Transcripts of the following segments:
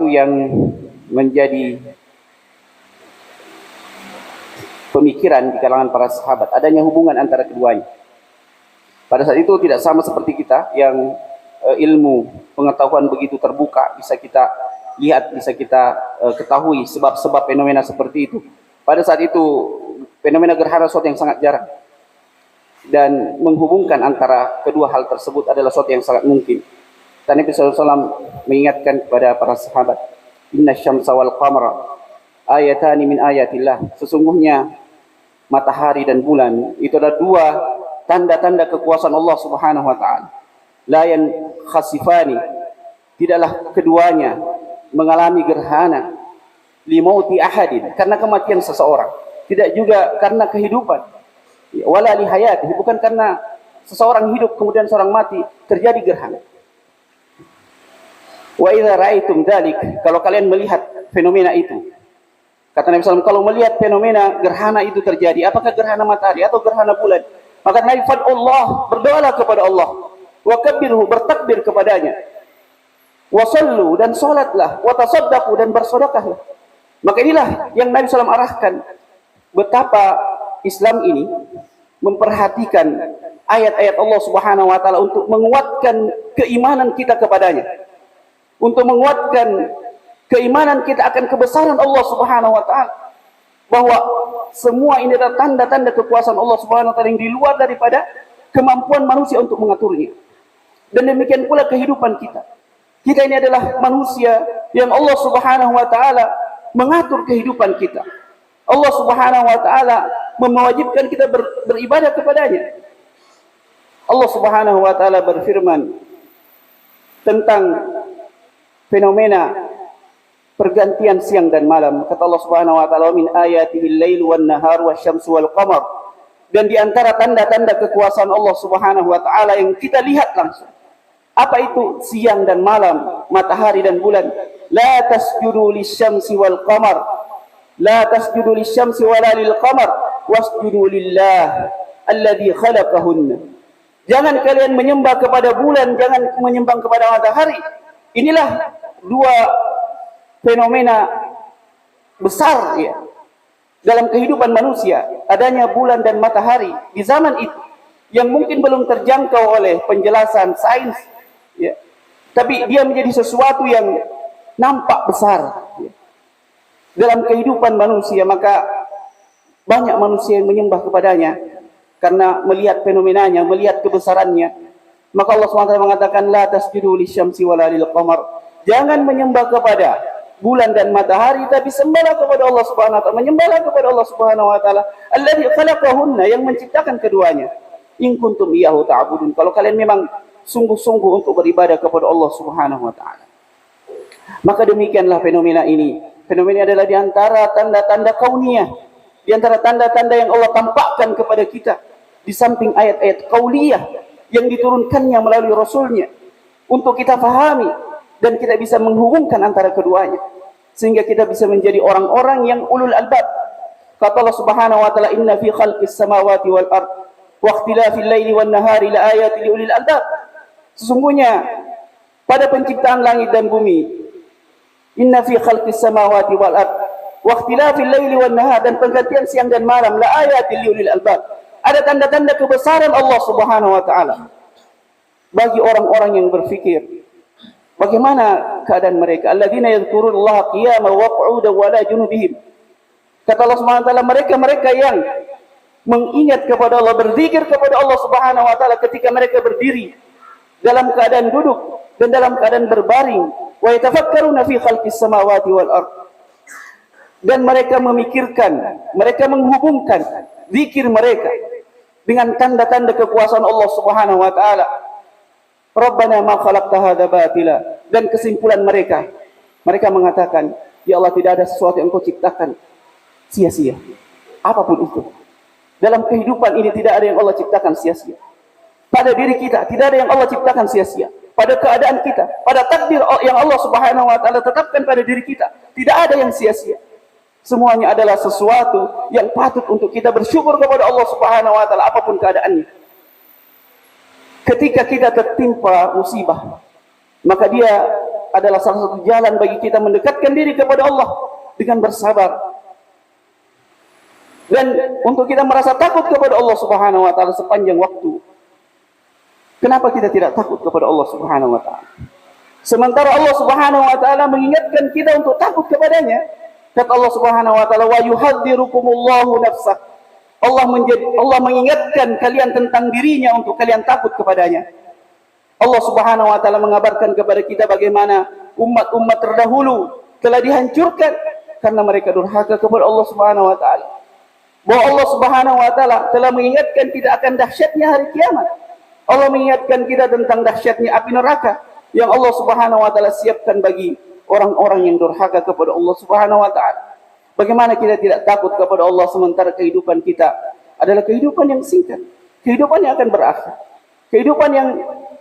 yang menjadi pemikiran di kalangan para sahabat, adanya hubungan antara keduanya. Pada saat itu tidak sama seperti kita yang ilmu pengetahuan begitu terbuka, bisa kita lihat, bisa kita ketahui sebab-sebab fenomena seperti itu. Pada saat itu fenomena gerhana suatu yang sangat jarang, dan menghubungkan antara kedua hal tersebut adalah suatu yang sangat mungkin. Dan Nabi SAW mengingatkan kepada para sahabat, Inna syamsa wal qamara ayatani min ayatillah. Sesungguhnya matahari dan bulan itu adalah dua tanda-tanda kekuasaan Allah Subhanahu wa taala. La yankhasifani, tidaklah keduanya mengalami gerhana limauti ahadin, karena kematian seseorang, tidak juga karena kehidupan, wala li hayati, bukan karena seseorang hidup kemudian seorang mati terjadi gerhana. Wa idza ra'aitum dzalik, kalau kalian melihat fenomena itu, kata Nabi SAW, kalau melihat fenomena gerhana itu terjadi, apakah gerhana matahari atau gerhana bulan, maka Nabi Allah, berdoalah kepada Allah, wa kabbirhu, bertakbir kepadanya, wa sallu, dan salatlah, wa tasaddaqu, dan bersedekahlah. Maka inilah yang Nabi SAW arahkan, betapa Islam ini memperhatikan ayat-ayat Allah Subhanahu wa taala untuk menguatkan keimanan kita kepadanya, untuk menguatkan keimanan kita akan kebesaran Allah Subhanahu wa taala, bahwa semua ini adalah tanda-tanda kekuasaan Allah Subhanahu wa taala yang di luar daripada kemampuan manusia untuk mengaturnya. Dan demikian pula kehidupan kita. Kita ini adalah manusia yang Allah Subhanahu wa taala mengatur kehidupan kita. Allah Subhanahu wa taala mewajibkan kita beribadah kepadanya. Allah Subhanahu wa taala berfirman tentang fenomena pergantian siang dan malam. Kata Allah Subhanahu wa taala, min ayatihi al-lail wan nahar wasyamsu wal qamar. Dan di antara tanda-tanda kekuasaan Allah Subhanahu wa taala yang kita lihat langsung, apa itu siang dan malam, matahari dan bulan? La tasjudu lisyamsi wal qamar, la tasjudu lisyamsi wala lil qamar, wasjudu lillah alladzi khalaqahunna. Jangan kalian menyembah kepada bulan, jangan menyembah kepada matahari. Inilah dua fenomena besar ya dalam kehidupan manusia, adanya bulan dan matahari di zaman itu yang mungkin belum terjangkau oleh penjelasan sains ya, tapi dia menjadi sesuatu yang nampak besar ya dalam kehidupan manusia. Maka banyak manusia yang menyembah kepadanya karena melihat fenomenanya, melihat kebesarannya. Maka Allah SWT mengatakan, la tasjudu lisyamsi wala lil qamar. Jangan menyembah kepada bulan dan matahari, tapi sembahlah kepada Allah Subhanahu wa taala, menyembahlah kepada Allah Subhanahu wa taala, alladzi khalaqahunna, yang menciptakan keduanya. In kuntum iyyahu ta'budun. Kalau kalian memang sungguh-sungguh untuk beribadah kepada Allah Subhanahu wa taala. Maka demikianlah fenomena ini. Fenomena adalah di antara tanda-tanda kauniyah, di antara tanda-tanda yang Allah tampakkan kepada kita, di samping ayat-ayat kauliyah yang diturunkannya melalui Rasulnya, untuk kita fahami dan kita bisa menghubungkan antara keduanya, sehingga kita bisa menjadi orang-orang yang ulul albab. Kata Allah Subhanahu wa taala, inna fi khalqis samawati wal ard wa ikhtilafil laili wan nahari la ayatin li ulil albab. Sesungguhnya pada penciptaan langit dan bumi, inna fi khalqis samawati wal ard wa ikhtilafil laili wan nahar, dan pergantian siang dan malam, la ayatin li ulil albab, ada tanda-tanda kebesaran Allah Subhanahu wa taala bagi orang-orang yang berfikir. Bagaimana keadaan mereka? Alladzina yadhkurullaha qiyaman wa qu'udan wa la junubihim. Kata Allah Subhanahu wa taala, mereka yang mengingat kepada Allah, berzikir kepada Allah Subhanahu wa taala ketika mereka berdiri, dalam keadaan duduk dan dalam keadaan berbaring. Wa yatafakkaruna fi khalqis samawati wal ard. Dan mereka memikirkan, mereka menghubungkan zikir mereka dengan tanda-tanda kekuasaan Allah Subhanahu wa taala. Rabbana ma khalaqta hadza batila. Dan kesimpulan mereka mengatakan, ya Allah, tidak ada sesuatu yang Kau ciptakan sia-sia, apapun itu. Dalam kehidupan ini tidak ada yang Allah ciptakan sia-sia. Pada diri kita tidak ada yang Allah ciptakan sia-sia. Pada keadaan kita, pada takdir yang Allah Subhanahu wa taala tetapkan pada diri kita, tidak ada yang sia-sia. Semuanya adalah sesuatu yang patut untuk kita bersyukur kepada Allah Subhanahu wa taala apapun keadaannya. Ketika kita tertimpa musibah, maka dia adalah salah satu jalan bagi kita mendekatkan diri kepada Allah dengan bersabar. Dan untuk kita merasa takut kepada Allah Subhanahu wa taala sepanjang waktu. Kenapa kita tidak takut kepada Allah Subhanahu wa taala? Sementara Allah Subhanahu wa taala mengingatkan kita untuk takut kepadanya. Kata Allah Subhanahu wa taala, "Wa yuhadzirukumullahu nafsah." Allah mengingatkan kalian tentang dirinya untuk kalian takut kepadanya. Allah Subhanahu wa taala mengabarkan kepada kita bagaimana umat-umat terdahulu telah dihancurkan karena mereka durhaka kepada Allah Subhanahu wa taala. Bahwa Allah Subhanahu wa taala telah mengingatkan tidak akan dahsyatnya hari kiamat. Allah mengingatkan kita tentang dahsyatnya api neraka yang Allah Subhanahu wa taala siapkan bagi orang-orang yang durhaka kepada Allah Subhanahu wa taala. Bagaimana kita tidak takut kepada Allah sementara kehidupan kita adalah kehidupan yang singkat, kehidupan yang akan berakhir, kehidupan yang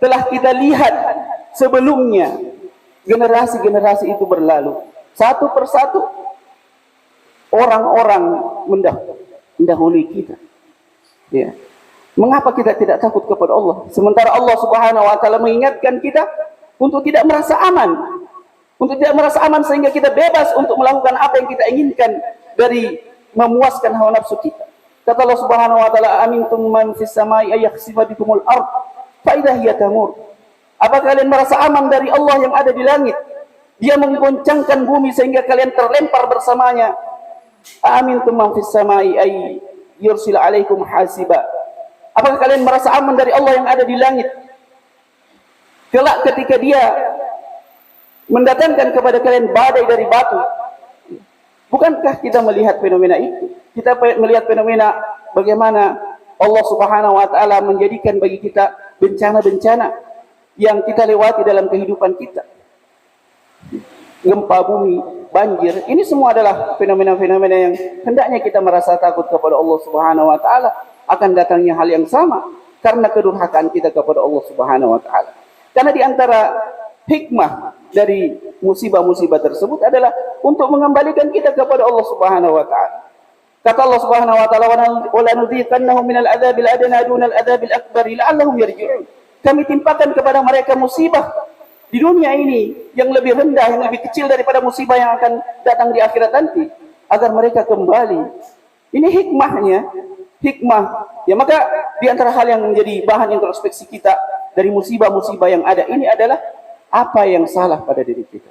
telah kita lihat sebelumnya. Generasi-generasi itu berlalu, satu persatu orang-orang mendahului kita. Ya. Mengapa kita tidak takut kepada Allah? Sementara Allah Subhanahu wa taala mengingatkan kita untuk tidak merasa aman. Untuk tidak merasa aman sehingga kita bebas untuk melakukan apa yang kita inginkan dari memuaskan hawa nafsu kita. Kata Allah Subhanahu wa taala, "Amintum man fis samai ay yakhsifa bikumul ard fa idza hiya tamur." Apa kalian merasa aman dari Allah yang ada di langit? Dia menggoncangkan bumi sehingga kalian terlempar bersamanya. "Amintum man fis samai ay yursil alaikum hasiba." Apakah kalian merasa aman dari Allah yang ada di langit? Kelak ketika dia mendatangkan kepada kalian badai dari batu. Bukankah kita melihat fenomena itu? Kita melihat fenomena bagaimana Allah Subhanahu wa taala menjadikan bagi kita bencana-bencana yang kita lewati dalam kehidupan kita. Gempa bumi, banjir, ini semua adalah fenomena-fenomena yang hendaknya kita merasa takut kepada Allah Subhanahu wa taala akan datangnya hal yang sama karena kedurhakaan kita kepada Allah Subhanahu wa taala. Karena di antara hikmah dari musibah-musibah tersebut adalah untuk mengembalikan kita kepada Allah Subhanahu wa taala. Kata Allah Subhanahu wa taala, "Wa lanudhiqannahum minal adzabil adna dunal adzabil akbar la'allahum yarji'un." Kami timpakan kepada mereka musibah di dunia ini yang lebih rendah, yang lebih kecil daripada musibah yang akan datang di akhirat nanti agar mereka kembali. Ini hikmahnya, hikmah. Ya, maka di antara hal yang menjadi bahan introspeksi kita dari musibah-musibah yang ada ini adalah apa yang salah pada diri kita.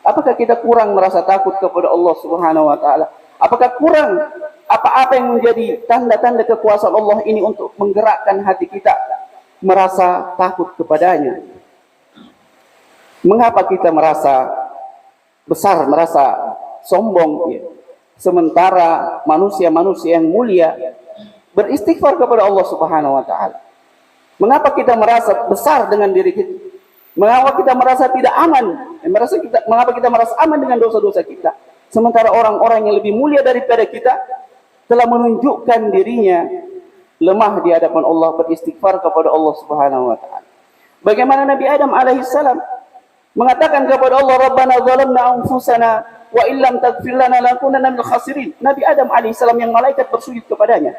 Apakah kita kurang merasa takut kepada Allah Subhanahu wa taala? Apakah kurang apa-apa yang menjadi tanda-tanda kekuasaan Allah ini untuk menggerakkan hati kita merasa takut kepadanya? Mengapa kita merasa besar, merasa sombong ya? Sementara manusia-manusia yang mulia beristighfar kepada Allah Subhanahu wa taala. Mengapa kita merasa besar dengan diri kita? Mengapa kita merasa tidak aman? Mengapa kita merasa aman dengan dosa-dosa kita? Sementara orang-orang yang lebih mulia daripada kita telah menunjukkan dirinya lemah di hadapan Allah, beristighfar kepada Allah Subhanahu wa taala. Bagaimana Nabi Adam alaihissalam mengatakan kepada Allah, "Rabbana zalamna anfusana wa illam taghfir lana lanakunanna minal khasirin." Nabi Adam alaihissalam yang malaikat bersujud kepadanya.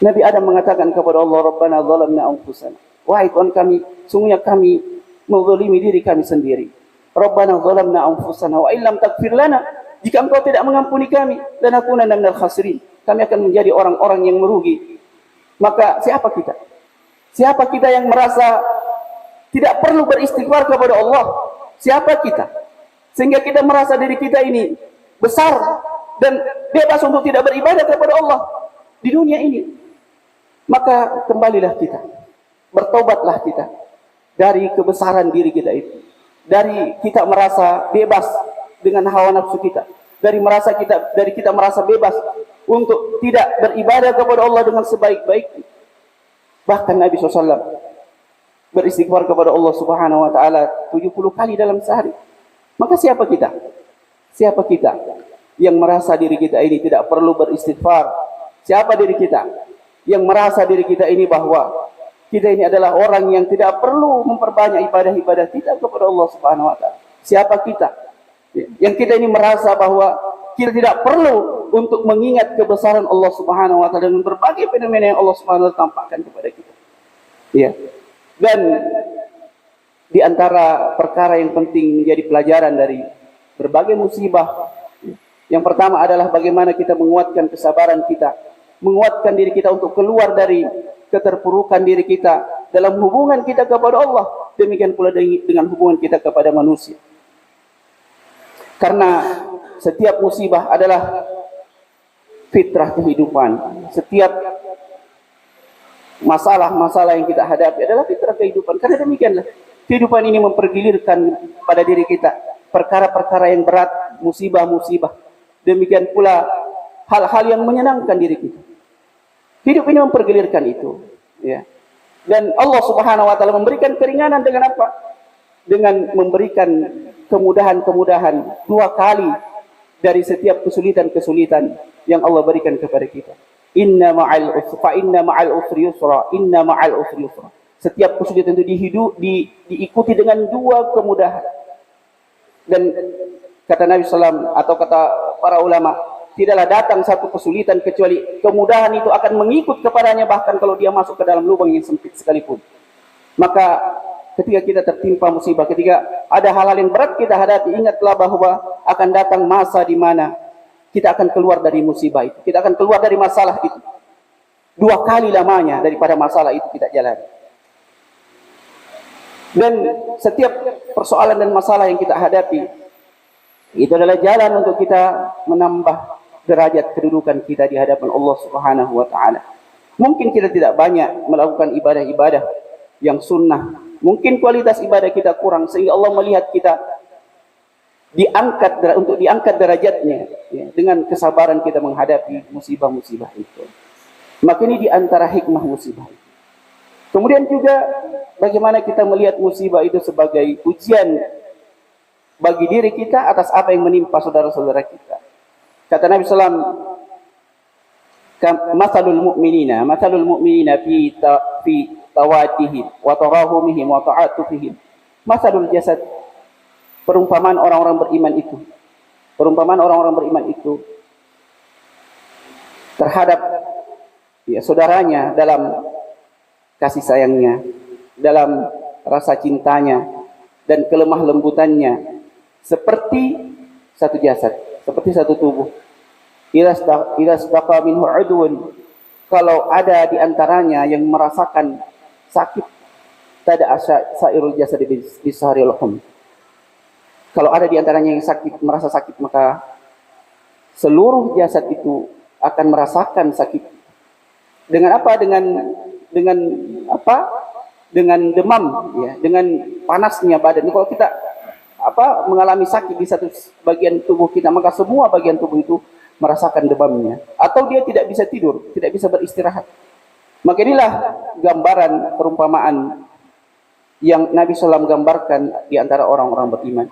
Nabi Adam mengatakan kepada Allah, "Rabbana zalamna anfusana." Wahai Tuhan kami, sungguhnya kami menzalimi diri kami sendiri. Rabbana zalamna anfusana wa illam taghfir lana, jika Engkau tidak mengampuni kami, lanakunanna minal khasirin, kami akan menjadi orang-orang yang merugi. Maka siapa kita? Siapa kita yang merasa tidak perlu beristighfar kepada Allah? Siapa kita? Sehingga kita merasa diri kita ini besar dan bebas untuk tidak beribadah kepada Allah di dunia ini. Maka kembalilah kita, bertobatlah kita dari kebesaran diri kita itu, dari kita merasa bebas dengan hawa nafsu kita, dari kita merasa bebas untuk tidak beribadah kepada Allah dengan sebaik-baiknya. Bahkan Nabi SAW beristighfar kepada Allah Subhanahu wa taala 70 kali dalam sehari. Maka siapa kita? Siapa kita yang merasa diri kita ini tidak perlu beristighfar? Siapa diri kita yang merasa diri kita ini bahwa kita ini adalah orang yang tidak perlu memperbanyak ibadah-ibadah kita kepada Allah Subhanahu wa taala? Siapa kita yang kita ini merasa bahwa kita tidak perlu untuk mengingat kebesaran Allah Subhanahu wa taala dengan berbagai fenomena yang Allah Subhanahu wa taala tampakkan kepada kita? Ya. Dan Di antara perkara yang penting menjadi pelajaran dari berbagai musibah, yang pertama adalah bagaimana kita menguatkan kesabaran kita, menguatkan diri kita untuk keluar dari keterpurukan diri kita dalam hubungan kita kepada Allah, demikian pula dengan hubungan kita kepada manusia. Karena setiap musibah adalah fitrah kehidupan. Setiap masalah-masalah yang kita hadapi adalah fitrah kehidupan. Karena demikianlah kehidupan ini mempergilirkan pada diri kita perkara-perkara yang berat, musibah-musibah. Demikian pula hal-hal yang menyenangkan diri kita. Hidup ini mempergilirkan itu, ya. Dan Allah Subhanahu wa taala memberikan keringanan dengan apa? Dengan memberikan kemudahan-kemudahan 2 kali dari setiap kesulitan-kesulitan yang Allah berikan kepada kita. Inna ma'al usri yusra, inna ma'al usri yusra. Setiap kesulitan itu diikuti dengan 2 kemudahan. Dan kata Nabi SAW atau kata para ulama, tidaklah datang satu kesulitan kecuali kemudahan itu akan mengikut kepadanya, bahkan kalau dia masuk ke dalam lubang yang sempit sekalipun. Maka ketika kita tertimpa musibah, ketika ada hal-hal yang berat kita hadapi, ingatlah bahwa akan datang masa di mana kita akan keluar dari musibah itu. Kita akan keluar dari masalah itu. 2 kali lamanya daripada masalah itu kita jalani. Dan setiap persoalan dan masalah yang kita hadapi, itu adalah jalan untuk kita menambah derajat kedudukan kita di hadapan Allah Subhanahu wa taala. Mungkin kita tidak banyak melakukan ibadah-ibadah yang sunnah. Mungkin kualitas ibadah kita kurang sehingga Allah melihat kita diangkat derajatnya, ya, dengan kesabaran kita menghadapi musibah-musibah itu. Maka ini di antara hikmah musibah. Kemudian juga bagaimana kita melihat musibah itu sebagai ujian bagi diri kita atas apa yang menimpa saudara-saudara kita. Kata Nabi SAW, masalul mu'minina fi tawadihim wa tarahumihim wa ta'atufihim masalul jasad. Perumpamaan orang-orang beriman itu terhadap, ya, saudaranya dalam kasih sayangnya, dalam rasa cintanya dan kelemah lembutannya, seperti satu jasad, seperti satu tubuh. Idza staqa minhu udwun, kalau ada di antaranya yang merasakan sakit, tada sairul jasad bisaril hum. Kalau ada di antaranya yang sakit, merasa sakit, maka seluruh jasad itu akan merasakan sakit. Dengan apa? Dengan apa? Dengan demam, ya, dengan panasnya badan. Kalau kita mengalami sakit di satu bagian tubuh kita, maka semua bagian tubuh itu merasakan demamnya. Atau dia tidak bisa tidur, tidak bisa beristirahat. Maka inilah gambaran perumpamaan yang Nabi SAW gambarkan di antara orang-orang beriman.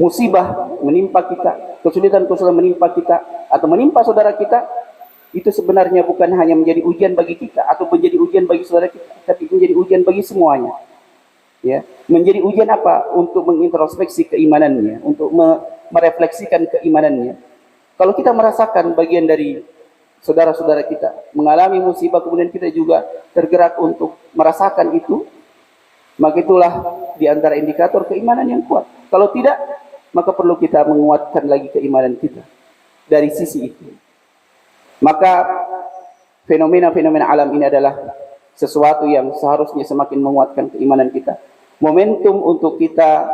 Musibah menimpa kita, kesulitan-kesulitan menimpa kita atau menimpa saudara kita, itu sebenarnya bukan hanya menjadi ujian bagi kita atau menjadi ujian bagi saudara kita, tapi menjadi ujian bagi semuanya. Ya, menjadi ujian apa? Untuk mengintrospeksi keimanannya, untuk merefleksikan keimanannya. Kalau kita merasakan bagian dari saudara-saudara kita mengalami musibah, kemudian kita juga tergerak untuk merasakan itu, maka itulah di antara indikator keimanan yang kuat. Kalau tidak, maka perlu kita menguatkan lagi keimanan kita dari sisi itu. Maka fenomena-fenomena alam ini adalah sesuatu yang seharusnya semakin menguatkan keimanan kita. Momentum untuk kita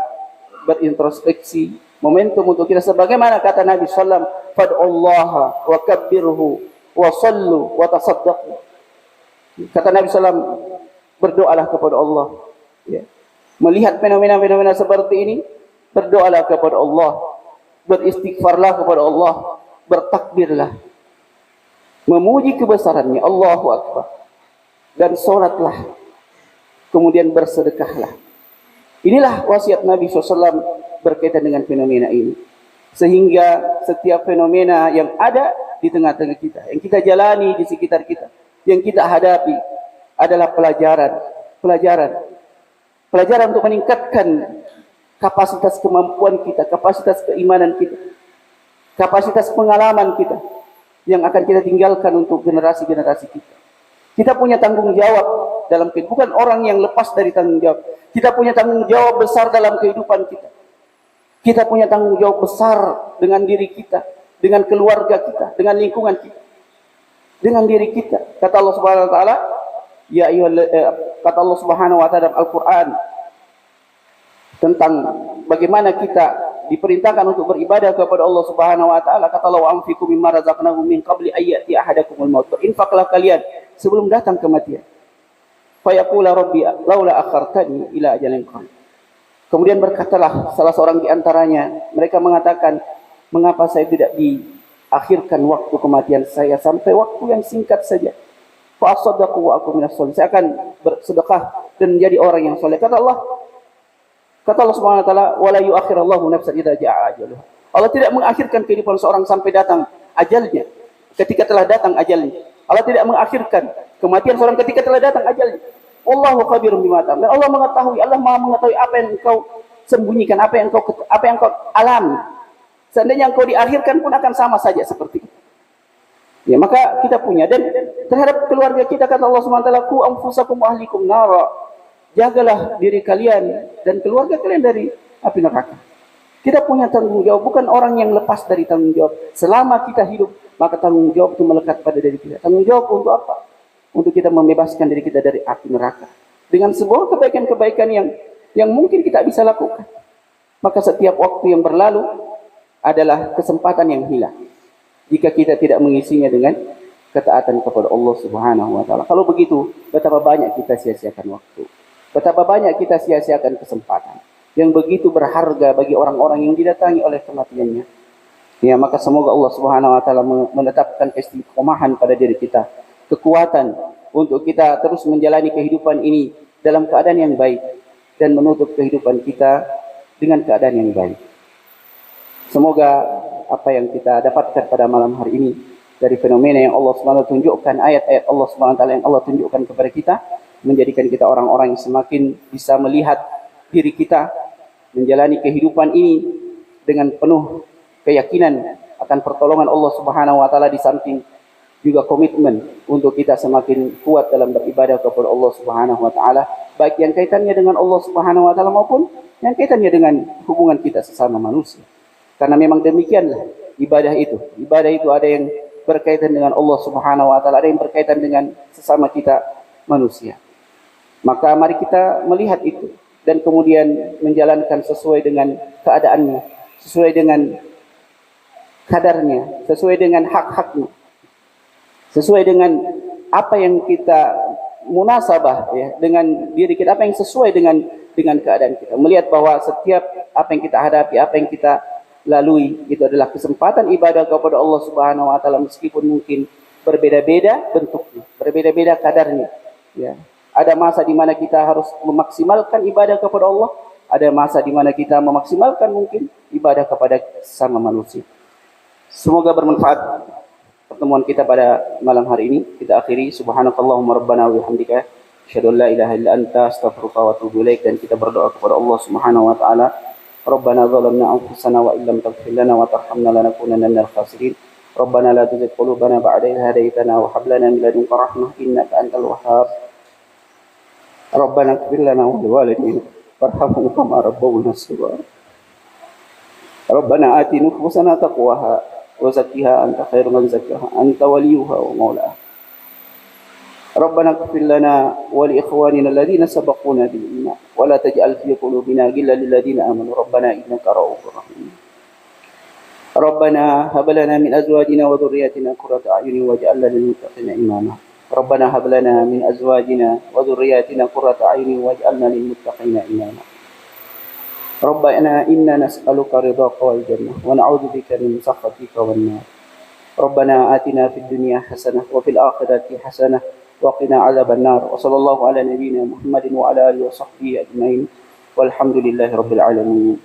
berintrospeksi, momentum untuk kita, sebagaimana kata Nabi SAW, fad'ullaha wa kabbirhu wa sallu wa tasaddaqu. Kata Nabi SAW, berdoalah kepada Allah. Ya. Melihat fenomena-fenomena seperti ini, berdoalah kepada Allah, beristighfarlah kepada Allah, bertakbirlah, memuji kebesarannya, Allahu Akbar, dan sholatlah, kemudian bersedekahlah. Inilah wasiat Nabi SAW berkaitan dengan fenomena ini. Sehingga setiap fenomena yang ada di tengah-tengah kita, yang kita jalani di sekitar kita, yang kita hadapi, adalah pelajaran untuk meningkatkan kapasitas kemampuan kita, kapasitas keimanan kita, kapasitas pengalaman kita, yang akan kita tinggalkan untuk generasi-generasi kita. Kita punya tanggung jawab dalam kehidupan, bukan orang yang lepas dari tanggung jawab. Kita punya tanggung jawab besar dalam kehidupan kita. Kita punya tanggung jawab besar dengan diri kita, dengan keluarga kita, dengan lingkungan kita, dengan diri kita. Kata Allah Subhanahu wa taala, kata Allah Subhanahu wa taala dalam Al-Qur'an tentang bagaimana kita diperintahkan untuk beribadah kepada Allah Subhanahu wa taala. Kata Allah, "Wa anfiqu mimma razaqnakum min qabli ayyati ahadakumul maut." Infaklah kalian sebelum datang kematian. Fa yaqula rabbi laula akhartani ila ajalin qarib. Kemudian berkatalah salah seorang di antaranya, mereka mengatakan, "Mengapa saya tidak diakhirkan waktu kematian saya sampai waktu yang singkat saja?" Fa asaddaqu wa aku minas sholihin. Saya akan bersedekah dan menjadi orang yang soleh. Kata Allah Subhanahu wa taala, "Wala yu'akhirullahu nafsan idza jaa'a ajaluha." Allah tidak mengakhirkan kehidupan seorang sampai datang ajalnya. Ketika telah datang ajalnya. Allah tidak mengakhirkan kematian seorang ketika telah datang ajalnya. Wallahu khabirum bima ta'malun. Allah mengetahui, Allah Maha mengetahui apa yang engkau sembunyikan, apa yang engkau alami. Seandainya engkau diakhirkan pun akan sama saja seperti itu. Ya, maka kita punya, dan terhadap keluarga kita kata Allah Subhanahu wa taala, "Qu anfusakum wa ahlikum nara." Jagalah diri kalian dan keluarga kalian dari api neraka. Kita punya tanggung jawab, bukan orang yang lepas dari tanggung jawab. Selama kita hidup, maka tanggung jawab itu melekat pada diri kita. Tanggung jawab untuk apa? Untuk kita membebaskan diri kita dari api neraka. Dengan sebuah kebaikan-kebaikan yang mungkin kita bisa lakukan. Maka setiap waktu yang berlalu adalah kesempatan yang hilang. Jika kita tidak mengisinya dengan ketaatan kepada Allah Subhanahu wa taala. Kalau begitu, betapa banyak kita sia-siakan waktu. Betapa banyak kita sia-siakan kesempatan yang begitu berharga bagi orang-orang yang didatangi oleh kematiannya. Ya, maka semoga Allah Subhanahu wa taala menetapkan keistiqomahan pada diri kita, kekuatan untuk kita terus menjalani kehidupan ini dalam keadaan yang baik dan menutup kehidupan kita dengan keadaan yang baik. Semoga apa yang kita dapatkan pada malam hari ini dari fenomena yang Allah Subhanahu wa taala tunjukkan, ayat-ayat Allah Subhanahu wa taala yang Allah tunjukkan kepada kita, menjadikan kita orang-orang yang semakin bisa melihat diri kita menjalani kehidupan ini dengan penuh keyakinan akan pertolongan Allah Subhanahu wa taala, di samping juga komitmen untuk kita semakin kuat dalam beribadah kepada Allah Subhanahu wa taala, baik yang kaitannya dengan Allah Subhanahu wa taala maupun yang kaitannya dengan hubungan kita sesama manusia. Karena memang demikianlah ibadah itu. Ibadah itu ada yang berkaitan dengan Allah Subhanahu wa taala, ada yang berkaitan dengan sesama kita manusia. Maka mari kita melihat itu dan kemudian menjalankan sesuai dengan keadaannya, sesuai dengan kadarnya, sesuai dengan hak-haknya, sesuai dengan apa yang kita munasabah ya dengan diri kita, apa yang sesuai dengan keadaan kita. Melihat bahwa setiap apa yang kita hadapi, apa yang kita lalui itu adalah kesempatan ibadah kepada Allah Subhanahu wa taala, meskipun mungkin berbeda-beda bentuknya, berbeda-beda kadarnya ya. Ada masa di mana kita harus memaksimalkan ibadah kepada Allah, ada masa di mana kita memaksimalkan mungkin ibadah kepada sesama manusia. Semoga bermanfaat pertemuan kita pada malam hari ini. Kita akhiri, subhanakallahumma rabbana wa bihamdika asyhadu an la ilaha illa anta astaghfiruka wa atubu ilaik, dan kita berdoa kepada Allah Subhanahu wa taala, Rabbana zalamna anfusana wa illam taghfir lana wa tarhamna lanakunanna minal khasirin. Rabbana la tuzigh qulubana ba'da idh hadaytana wa hab lana min ladunka rahmah innaka antal wahhab. Rabbana ighfir lana wa liwalidayna warhamhum kama rabbawna shighara. Rabbana ati nufusana taqwaha wa zakkiha anta khairu man zakkaha anta waliyuha wa maulaha. Rabbana ighfir lana wa li ikhwanina alladhina sabaquna bil iman wa la taj'al fi qulubina ghillan lil ladzina amanu rabbana innaka ra'ufur rahim. Rabbana hab lana min azwajina wa dhurriyyatina qurrata a'yunin waj'alna lil muttaqina imama. Rabbana hab lana min azwajina wa dhurriyyatina qurrata a'yunin waj'alna lil muttaqina imama. Rabbana inna nas'aluka ridhaka wal jannah wa na'udzu bika min sakhatika wan nar. Rabbana atina fid dunya hasanah wa fil akhirati hasanah wa qina 'adzaban nar. Wa sallallahu ala nabiyyina Muhammadin wa ala alihi wa sahbihi ajma'in. Walhamdulillahi rabbil alamin.